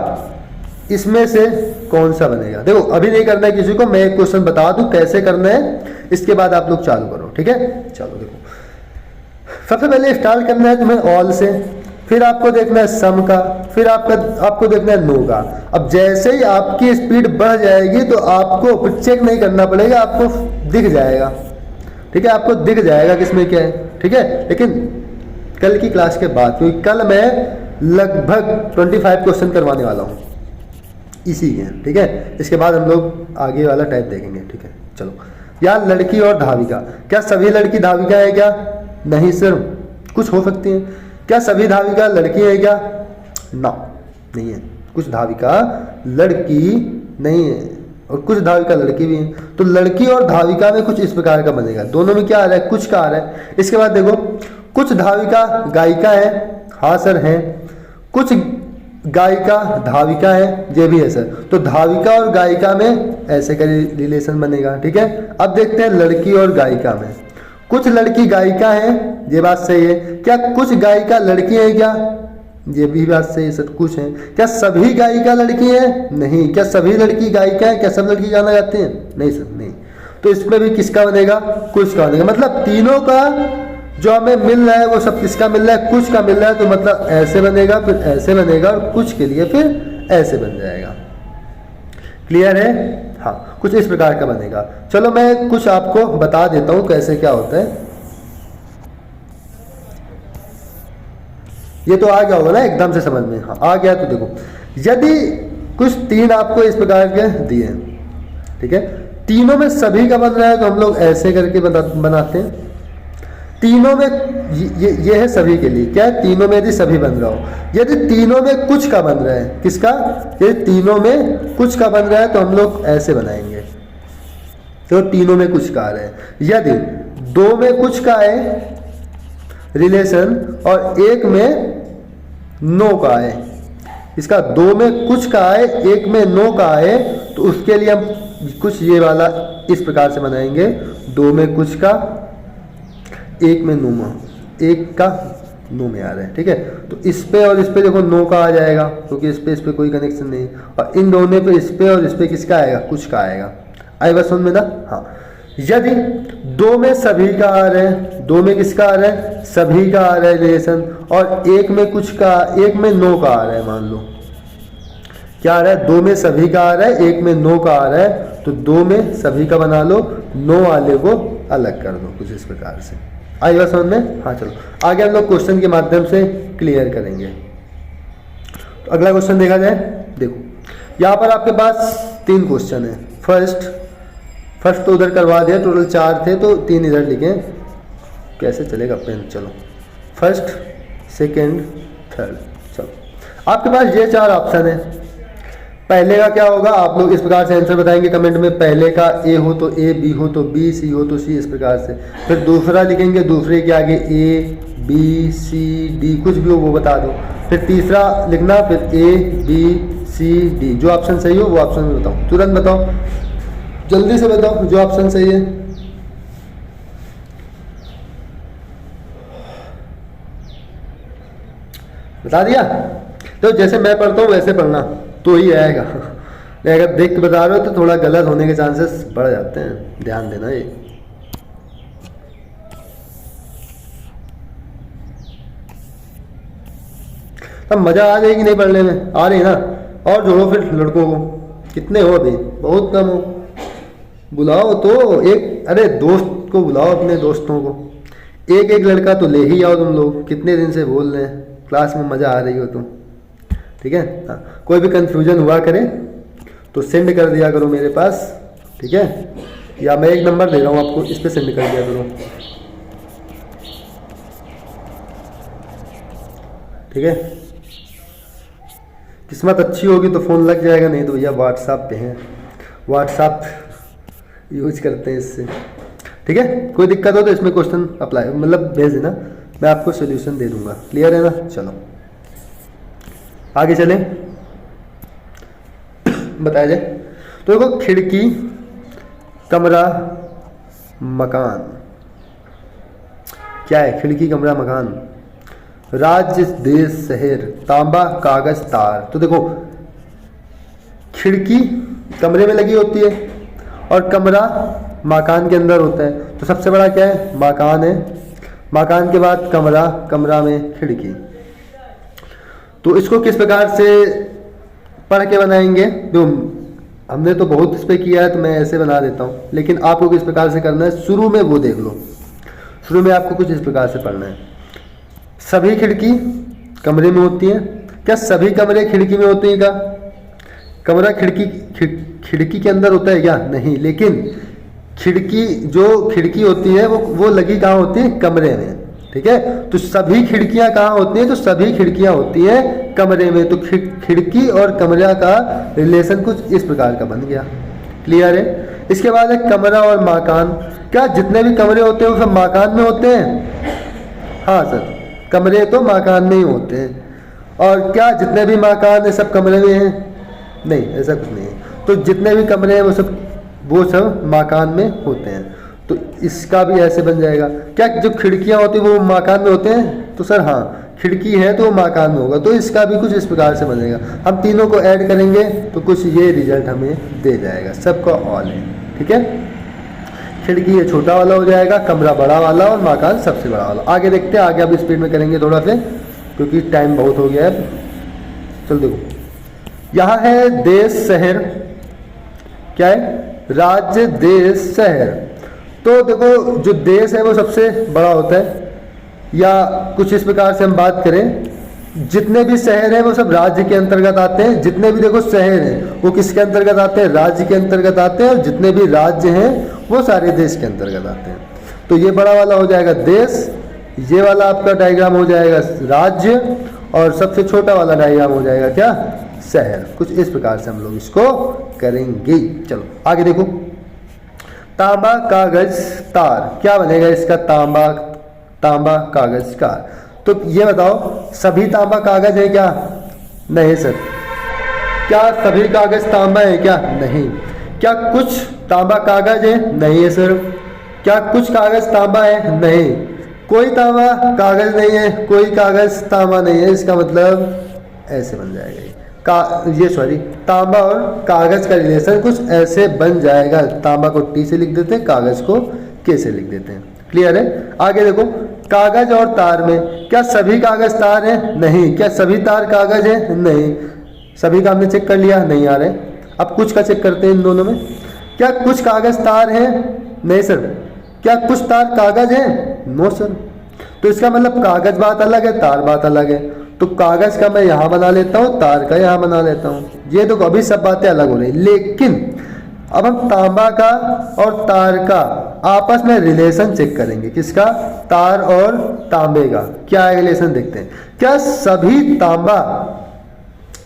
इसमें से कौन सा बनेगा? देखो अभी नहीं करना है किसी को, मैं एक क्वेश्चन बता दूं कैसे करना है, इसके बाद आप लोग चालू करो, ठीक है। चलो देखो, सबसे पहले स्टार्ट करना है तुम्हें ऑल से, फिर आपको देखना है सम का, फिर आपको देखना है नो का। अब जैसे ही आपकी स्पीड बढ़ जाएगी तो आपको चेक नहीं करना पड़ेगा, आपको दिख जाएगा, ठीक है, आपको दिख जाएगा किसमें क्या है, ठीक है। लेकिन कल की क्लास के बाद, क्योंकि कल मैं लगभग 25 क्वेश्चन करवाने वाला हूँ इसी के, ठीक है। इसके बाद हम लोग आगे वाला टाइप देखेंगे, ठीक है। चलो, यार लड़की और धाविका, क्या सभी लड़की धाविका है क्या? नहीं सर, कुछ हो सकती हैं। क्या सभी धाविका लड़की है क्या? ना, नहीं है। कुछ धाविका लड़की नहीं है और कुछ धाविका लड़की भी है। तो लड़की और धाविका में कुछ इस प्रकार का बनेगा। दोनों में क्या आ रहा है? कुछ का आ रहा है। इसके बाद देखो, कुछ धाविका गायिका है, हाँ सर है। कुछ गायिका धाविका है, ये भी है सर। तो धाविका और गायिका में ऐसे का रिलेशन बनेगा, ठीक है। अब देखते हैं लड़की और गायिका में, कुछ लड़की गायिका है, ये बात सही है। क्या कुछ गायिका लड़की है क्या? ये भी बात सही है सर, कुछ है। क्या सभी गायिका लड़की है? नहीं। क्या सभी लड़की गायिका है? क्या सब लड़की गाना गाते हैं? नहीं सर, नहीं। तो इसमें भी किसका बनेगा? कुछ का बनेगा। मतलब तीनों का जो हमें मिल रहा है वो सब किसका मिल रहा है? कुछ का मिल रहा है। तो मतलब ऐसे बनेगा, फिर ऐसे बनेगा और कुछ के लिए फिर ऐसे बन जाएगा। क्लियर है? हाँ, कुछ इस प्रकार का बनेगा। चलो मैं कुछ आपको बता देता हूं कैसे क्या होता है। ये तो आ गया होगा ना एकदम से समझ में? हाँ, आ गया। तो देखो, यदि कुछ तीन आपको इस प्रकार के दिए, ठीक है, तीनों में सभी का बन रहा है तो हम लोग ऐसे करके बनाते हैं। तीनों में ये है सभी के लिए, क्या है? तीनों में यदि सभी बन रहा हो। यदि तीनों में कुछ का बन रहा है, किसका? यदि तीनों में कुछ का बन रहा है तो हम लोग ऐसे बनाएंगे, तो तीनों में कुछ का आ रहा है। यदि दो में कुछ का है रिलेशन और एक में नो का है, इसका दो में कुछ का है, एक में नो का है, तो उसके लिए हम कुछ ये वाला इस प्रकार से बनाएंगे, दो में कुछ का, एक में नुमा, एक का नो में आ रहा है, ठीक है। तो इस पे और इस पे देखो नो का आ जाएगा, क्योंकि इस पे कोई कनेक्शन नहीं, और इन दोनों पे इस पे और इस पे किसका आएगा, कुछ का आएगा। आई बात समझ में ना? हाँ। यदि दो में सभी का आ रहा है, दो में किसका आ रहा है, सभी का आ रहा है रिलेशन, और एक में कुछ का, एक में नो का आ रहा है, मान लो क्या आ रहा है, दो में सभी का आ रहा है, एक में नो का आ रहा है, तो दो में सभी का बना लो, नो वाले को अलग कर दो, कुछ इस प्रकार से। आई बात समझ में? हाँ चलो आगे हम लोग क्वेश्चन के माध्यम से क्लियर करेंगे। तो अगला क्वेश्चन देखा जाए। देखो यहाँ पर आपके पास 3 क्वेश्चन है। फर्स्ट तो उधर करवा दिया, टोटल 4 थे तो 3 इधर लिखे, कैसे चलेगा पेन। चलो फर्स्ट, सेकेंड, थर्ड। चलो आपके पास ये 4 ऑप्शन है। पहले का क्या होगा, आप लोग इस प्रकार से आंसर बताएंगे कमेंट में। पहले का ए हो तो ए, बी हो तो बी, सी हो तो सी, इस प्रकार से। फिर दूसरा लिखेंगे, दूसरे के आगे ए, बी, सी, डी, कुछ भी हो वो बता दो। फिर तीसरा लिखना, फिर ए, बी, सी, डी। जो ऑप्शन सही हो वो ऑप्शन में बताओ, तुरंत बताओ, जल्दी से बताओ जो ऑप्शन सही है। बता दिया? तो जैसे मैं पढ़ता हूँ वैसे पढ़ना तो ही आएगा। अगर देख के बता रहे हो तो थोड़ा गलत होने के चांसेस बढ़ जाते हैं, ध्यान देना ये। तब मजा आ जाएगी नहीं पढ़ने में, आ रही ना? और जोड़ो फिर लड़कों को, कितने हो अभी, बहुत कम हो। बुलाओ तो एक, अरे दोस्त को बुलाओ, अपने दोस्तों को, एक एक लड़का तो ले ही आओ तुम लोग। कितने दिन से बोल रहे हैं, क्लास में मजा आ रही हो तुम, ठीक है। हाँ, कोई भी कंफ्यूजन हुआ करे तो सेंड कर दिया करो मेरे पास, ठीक है, या मैं एक नंबर दे रहा हूँ आपको, इस पे सेंड कर दिया करो, ठीक है। किस्मत अच्छी होगी तो फ़ोन लग जाएगा, नहीं तो भैया व्हाट्सएप पे हैं, व्हाट्सएप यूज करते हैं इससे, ठीक है। कोई दिक्कत हो तो इसमें क्वेश्चन अप्लाई मतलब भेज देना, मैं आपको सोल्यूशन दे दूंगा। क्लियर है ना? चलो आगे चलें, बताया जाए। तो देखो खिड़की, कमरा, मकान, क्या है? खिड़की, कमरा, मकान, राज्य, देश, शहर, तांबा, कागज, तार। तो देखो खिड़की कमरे में लगी होती है और कमरा मकान के अंदर होता है, तो सबसे बड़ा क्या है? मकान है। मकान के बाद कमरा, कमरा में खिड़की। तो इसको किस प्रकार से पढ़ के बनाएंगे? जो हमने तो बहुत इस पे किया है तो मैं ऐसे बना देता हूँ, लेकिन आपको किस प्रकार से करना है शुरू में वो देख लो। शुरू में आपको कुछ इस प्रकार से पढ़ना है। सभी खिड़की कमरे में होती हैं। क्या सभी कमरे खिड़की में होते हैं? क्या कमरा खिड़की के अंदर होता है क्या? नहीं, लेकिन खिड़की, जो खिड़की होती है वो लगी कहाँ होती है? कमरे में, ठीक है। तो सभी खिड़कियां कहाँ होती हैं? तो सभी खिड़कियां होती हैं कमरे में। तो खिड़की और कमरा का रिलेशन कुछ इस प्रकार का बन गया। क्लियर है? इसके बाद है कमरा और मकान। क्या जितने भी कमरे होते हैं वो सब मकान में होते हैं? हाँ सर, कमरे तो मकान में ही होते हैं। और क्या जितने भी मकान है सब कमरे में हैं? नहीं, ऐसा कुछ नहीं है। तो जितने भी कमरे हैं वो सब मकान में होते हैं। तो इसका भी ऐसे बन जाएगा। क्या जो खिड़कियां होती है वो मकान में होते हैं? तो सर हाँ, खिड़की है तो मकान में होगा। तो इसका भी कुछ इस प्रकार से बनेगा। हम तीनों को ऐड करेंगे तो कुछ ये रिजल्ट हमें दे जाएगा। सबका ऑल है, ठीक है। खिड़की ये छोटा वाला हो जाएगा, कमरा बड़ा वाला और मकान सबसे बड़ा वाला। आगे देखते हैं, आगे अब स्पीड में करेंगे थोड़ा से, क्योंकि टाइम बहुत हो गया है। चल देखो, यहाँ है देश, शहर, क्या है? राज्य, देश, शहर। तो देखो जो देश है वो सबसे बड़ा होता है, या कुछ इस प्रकार से हम बात करें, जितने भी शहर हैं वो सब राज्य के अंतर्गत आते हैं। जितने भी देखो शहर हैं वो किसके अंतर्गत आते हैं? राज्य के अंतर्गत आते हैं। और जितने भी राज्य हैं वो सारे देश के अंतर्गत आते हैं। तो ये बड़ा वाला हो जाएगा देश, ये वाला आपका डायग्राम हो जाएगा राज्य, और सबसे छोटा वाला डायग्राम हो जाएगा क्या? शहर। कुछ इस प्रकार से हम लोग इसको करेंगे। चलो आगे देखो, तांबा, कागज, तार। क्या बनेगा इसका? तांबा, कागज, कार। तो ये बताओ, सभी तांबा कागज है क्या? नहीं सर। क्या सभी कागज तांबा है क्या? नहीं। क्या कुछ तांबा कागज है? नहीं है सर। क्या कुछ कागज तांबा है? नहीं। कोई तांबा कागज नहीं है, कोई कागज तांबा नहीं है, इसका मतलब ऐसे बन जाएगा ये सॉरी तांबा और कागज का रिलेशन कुछ ऐसे बन जाएगा। तांबा को टी से लिख देते हैं, कागज को के से लिख देते हैं। क्लियर है? आगे देखो, कागज और तार में, क्या सभी कागज तार हैं? नहीं। क्या सभी तार कागज है? नहीं। सभी का हमने चेक कर लिया, नहीं आ रहे। अब कुछ का चेक करते हैं इन दोनों में। क्या कुछ कागज तार हैं? नहीं सर। क्या कुछ तार कागज हैं? No sir. तो इसका मतलब कागज बात अलग है, तार बात अलग है। तो कागज का मैं यहाँ बना लेता हूँ, तार का यहाँ बना लेता हूँ। ये तो अभी सब बातें अलग हो रही, लेकिन अब हम तांबा का और तार का आपस में रिलेशन चेक करेंगे। किसका? तार और तांबे का। क्या रिलेशन देखते हैं। क्या सभी तांबा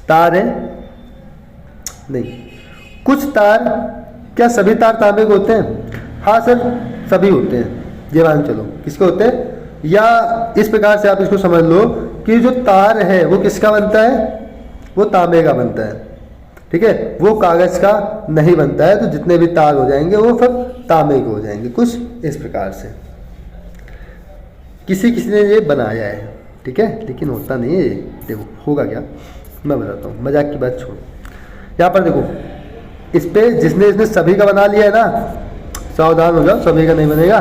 तार है? नहीं। कुछ तार, क्या सभी तार तांबे के होते हैं? हाँ सर, सभी होते हैं। ये मान चलो किसके होते हैं, या इस प्रकार से आप इसको समझ लो कि जो तार है वो किसका बनता है? वो तांबे का बनता है। ठीक है, वो कागज का नहीं बनता है। तो जितने भी तार हो जाएंगे वो सब तांबे के हो जाएंगे। कुछ इस प्रकार से किसी किसी ने ये बनाया है, ठीक है, लेकिन होता नहीं है। देखो होगा क्या, मैं बताता हूँ, मजाक की बात छोड़ो। यहाँ पर देखो, इस पे जिसने सभी का बना लिया है ना, सावधान हो जाओ, सभी का नहीं बनेगा।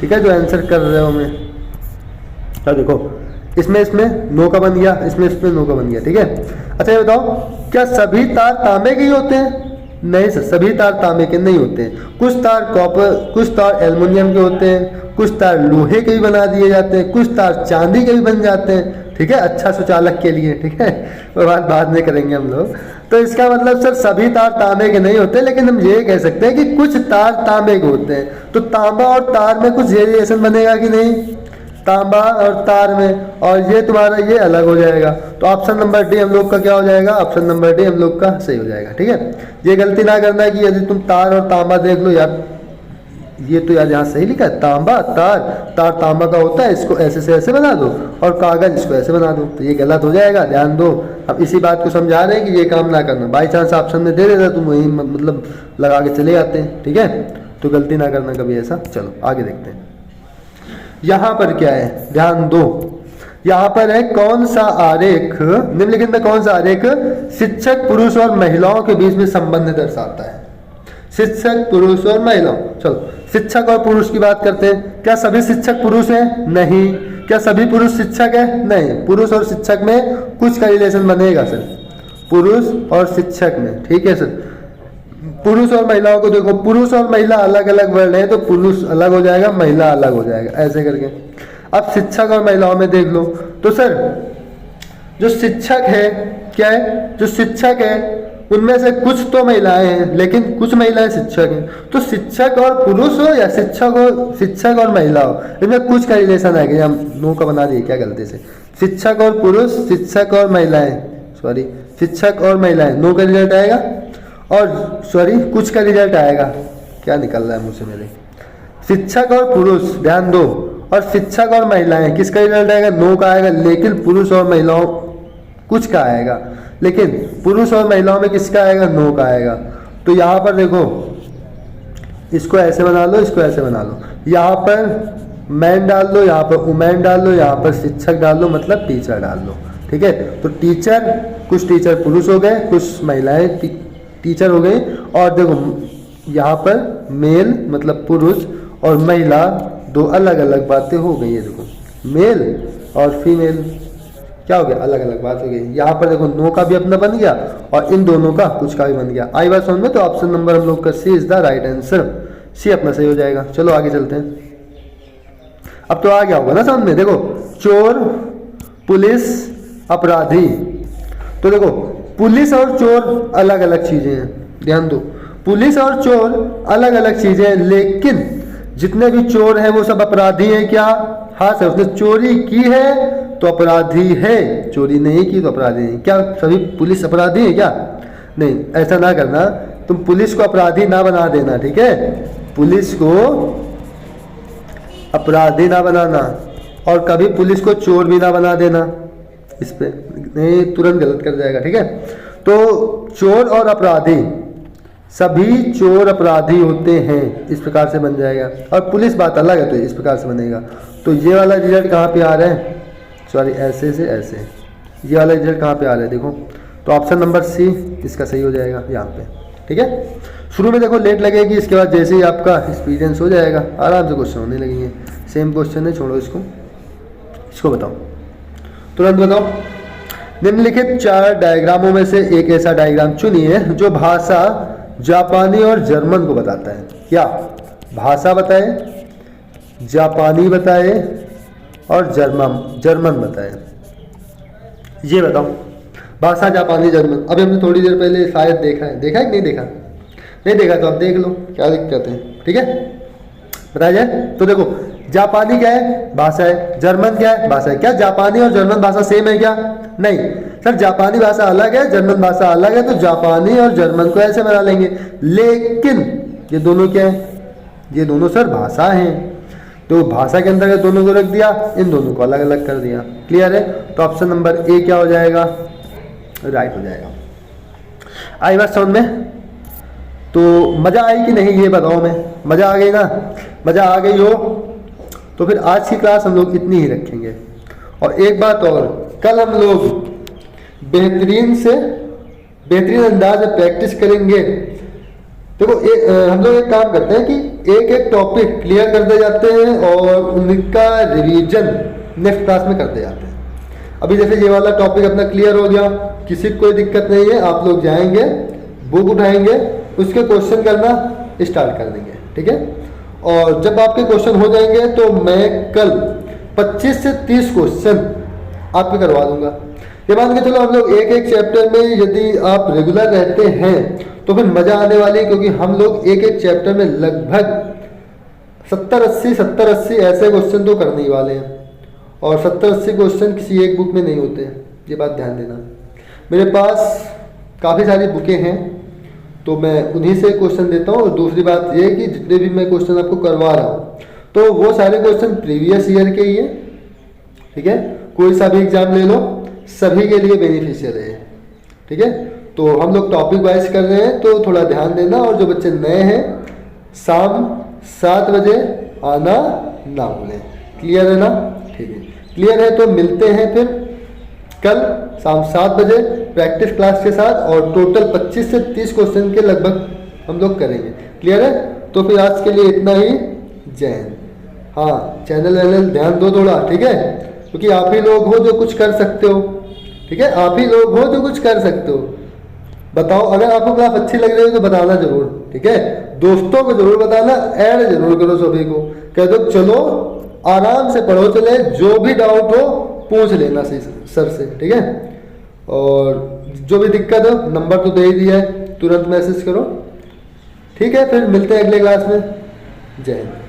ठीक है, जो आंसर कर रहे हो मैं, तो देखो इसमें नो का बन गया, इसमें नो का बन गया। ठीक है, अच्छा ये बताओ, क्या सभी तार तांबे के ही होते हैं? नहीं सर, सभी तार तांबे के नहीं होते हैं। कुछ तार कॉपर, कुछ तार एल्युमिनियम के होते हैं, कुछ तार लोहे के भी बना दिए जाते हैं, कुछ तार चांदी के भी बन जाते हैं। ठीक है, अच्छा सुचालक के लिए। ठीक है, वो बात बाद में करेंगे हम लोग। तो इसका मतलब सर सभी तार तांबे के नहीं होते, लेकिन हम ये कह सकते हैं कि कुछ तार तांबे के होते हैं। तो तांबा और तार में कुछ वेरिएशन बनेगा कि नहीं? तांबा और तार में, और ये तुम्हारा ये अलग हो जाएगा। तो ऑप्शन नंबर डी हम लोग का क्या हो जाएगा? ऑप्शन नंबर डी हम लोग का सही हो जाएगा। ठीक है, ये गलती ना करना है कि यदि तुम तार और तांबा देख लो यार, ये तो यार यहाँ सही लिखा है, तांबा तार, तार तांबा का होता है, इसको ऐसे से ऐसे बना दो, और कागज इसको ऐसे बना दो, तो ये गलत हो जाएगा। ध्यान दो, अब इसी बात को समझा रहे हैं कि ये काम ना करना। बाई चांस ऑप्शन में दे देता तुम वही मतलब लगा के चले जाते हैं। ठीक है, तो गलती ना करना कभी ऐसा। चलो आगे देखते हैं। यहाँ पर क्या है, ध्यान दो। यहाँ पर है कौन सा आरेख, निम्नलिखित में कौन सा आरेख शिक्षक पुरुष और महिलाओं के बीच में संबंध दर्शाता है? शिक्षक पुरुष और महिलाओं। चलो शिक्षक और पुरुष की बात करते हैं। क्या सभी शिक्षक पुरुष हैं? नहीं। क्या सभी पुरुष शिक्षक है? नहीं। पुरुष और शिक्षक में कुछ का रिलेशन बनेगा सर, पुरुष और शिक्षक में। ठीक है सर, पुरुष और महिलाओं को देखो, पुरुष और महिला अलग अलग वर्ण है, तो पुरुष अलग हो जाएगा, महिला अलग हो जाएगा, ऐसे करके। अब शिक्षक और महिलाओं में देख लो, तो सर जो शिक्षक है, क्या है, जो शिक्षक है उनमें से कुछ तो महिलाएं हैं, लेकिन कुछ महिलाएं शिक्षक हैं। तो शिक्षक और पुरुष हो या शिक्षक और महिला हो, इनमें कुछ का रिलेशन है। हम नो का बना दिए क्या गलती से, शिक्षक और पुरुष, शिक्षक और महिलाएं, सॉरी शिक्षक और महिलाएं, नो का रिजल्ट आएगा, और सॉरी कुछ का रिजल्ट आएगा। क्या निकल रहा है मुझसे मेरे, शिक्षक और पुरुष, ध्यान दो, और शिक्षक और महिलाएं, किसका रिजल्ट आएगा? नो का आएगा, लेकिन पुरुष और महिलाओं कुछ का आएगा, लेकिन पुरुष और महिलाओं में किसका आएगा? नो का आएगा। तो यहाँ पर देखो, इसको ऐसे बना लो, इसको ऐसे बना लो, यहाँ पर मैन डाल दो, यहाँ पर वुमेन डाल दो, यहाँ पर शिक्षक डाल दो, मतलब टीचर डाल दो। ठीक है, तो टीचर, कुछ टीचर पुरुष हो गए, कुछ महिलाएं टीचर हो गई, और देखो यहाँ पर मेल मतलब पुरुष और महिला, दो अलग अलग बातें हो गई है। देखो मेल और फीमेल क्या हो गया, अलग अलग बात हो गई। यहाँ पर देखो नो का भी अपना बन गया, और इन दोनों का कुछ का भी बन गया। आई बात समझ में? तो ऑप्शन नंबर हम लोग का सी इज द राइट आंसर, सी अपना सही हो जाएगा। चलो आगे चलते हैं। अब तो आ गया होगा ना समझ में। देखो चोर, पुलिस, अपराधी। तो देखो पुलिस और चोर अलग अलग चीजें हैं, ध्यान दो, पुलिस और चोर अलग अलग चीजें हैं, लेकिन जितने भी चोर हैं वो सब अपराधी हैं क्या? हाँ सर, उसने चोरी की है तो अपराधी है, चोरी नहीं की तो अपराधी नहीं। क्या सभी पुलिस अपराधी है क्या? नहीं, ऐसा ना करना, तुम पुलिस को अपराधी ना बना देना। ठीक है, पुलिस को अपराधी ना बनाना, और कभी पुलिस को चोर भी ना बना देना। इस पे नहीं, तुरंत गलत कर जाएगा। ठीक है, तो चोर और अपराधी, सभी चोर अपराधी होते हैं, इस प्रकार से बन जाएगा। और पुलिस बात अलग है, तो इस प्रकार से बनेगा। तो ये वाला रिजल्ट कहाँ पे आ रहा है, सॉरी ऐसे से ऐसे, ये वाला रिजल्ट कहाँ पे आ रहा है देखो, तो ऑप्शन नंबर सी इसका सही हो जाएगा यहाँ पे। ठीक है, शुरू में देखो लेट लगेगी, इसके बाद जैसे ही आपका एक्सपीरियंस हो जाएगा आराम से क्वेश्चन होने लगेंगे। सेम क्वेश्चन है, छोड़ो इसको बताओ, तुरंत बताओ। निम्नलिखित 4 डायग्रामों में से एक ऐसा डायग्राम चुनिए जो भाषा जापानी और जर्मन को बताता है। क्या भाषा बताए, जापानी बताए और जर्मन बताए, ये बताओ। भाषा जापानी जर्मन अभी हमने थोड़ी देर पहले शायद देखा है कि नहीं देखा, नहीं देखा तो अब देख लो, क्या दिक्कत है। ठीक है, बताया जाए तो देखो जापानी क्या है, भाषा है, जर्मन क्या है, भाषा है। क्या जापानी और जर्मन भाषा सेम है क्या, नहीं सर, जापानी भाषा अलग है, जर्मन भाषा अलग है, तो जापानी और जर्मन को ऐसे बना लेंगे। लेकिन ये दोनों क्या है, ये दोनों सर भाषा हैं, तो भाषा के अंदर दोनों को रख दिया, इन दोनों को अलग अलग कर दिया। क्लियर है, तो ऑप्शन नंबर ए क्या हो जाएगा, राइट हो जाएगा। आई बात समझ में, तो मजा आई कि नहीं ये बताओ। मैं मजा आ गई ना, मजा आ गई हो तो फिर आज की क्लास हम लोग इतनी ही रखेंगे। और एक बात और, कल हम लोग बेहतरीन अंदाज में प्रैक्टिस करेंगे। देखो हम लोग एक काम करते हैं कि एक एक टॉपिक क्लियर करते जाते हैं और उनका रिवीजन नेक्स्ट क्लास में करते जाते हैं। अभी जैसे ये वाला टॉपिक अपना क्लियर हो गया, किसी को कोई दिक्कत नहीं है, आप लोग जाएंगे बुक उठाएंगे, उसके क्वेश्चन करना स्टार्ट कर देंगे। ठीक है, और जब आपके क्वेश्चन हो जाएंगे तो मैं कल 25 से 30 क्वेश्चन आपके करवा दूंगा। ये मान के चलो हम लोग एक एक चैप्टर में यदि आप रेगुलर रहते हैं तो फिर मजा आने वाली है, क्योंकि हम लोग एक एक चैप्टर में लगभग 70-80 ऐसे क्वेश्चन तो करने ही वाले हैं। और 70-80 क्वेश्चन किसी एक बुक में नहीं होते हैं, ये बात ध्यान देना। मेरे पास काफ़ी सारी बुकें हैं तो मैं उन्हीं से क्वेश्चन देता हूँ। और दूसरी बात ये कि जितने भी मैं क्वेश्चन आपको करवा रहा हूँ तो वो सारे क्वेश्चन प्रीवियस ईयर के ही हैं। ठीक है, कोई सा भी एग्जाम ले लो, सभी के लिए बेनिफिशियल है। ठीक है, तो हम लोग टॉपिक वाइज कर रहे हैं तो थोड़ा ध्यान देना। और जो बच्चे नए हैं शाम 7 बजे आना ना भूलें। क्लियर है ना, ठीक है, क्लियर है तो मिलते हैं फिर कल शाम 7 बजे प्रैक्टिस क्लास के साथ, और टोटल 25 से 30 क्वेश्चन के लगभग हम लोग करेंगे। क्लियर है, तो फिर आज के लिए इतना ही। जय हिंद। हाँ, चैनल ध्यान दो थोड़ा, ठीक है, क्योंकि आप ही लोग हो जो कुछ कर सकते हो। ठीक है, आप ही लोग हो जो कुछ कर सकते हो। बताओ, अगर आपको क्लास अच्छी लग रही है तो बताना जरूर। ठीक है, दोस्तों को जरूर बताना, ऐड जरूर करो सभी को, कह दो चलो आराम से पढ़ो, चले जो भी डाउट हो पूछ लेना सर से। ठीक है, और जो भी दिक्कत हो नंबर तो दे ही दिया है, तुरंत मैसेज करो। ठीक है, फिर मिलते हैं अगले क्लास में। जय हिंद।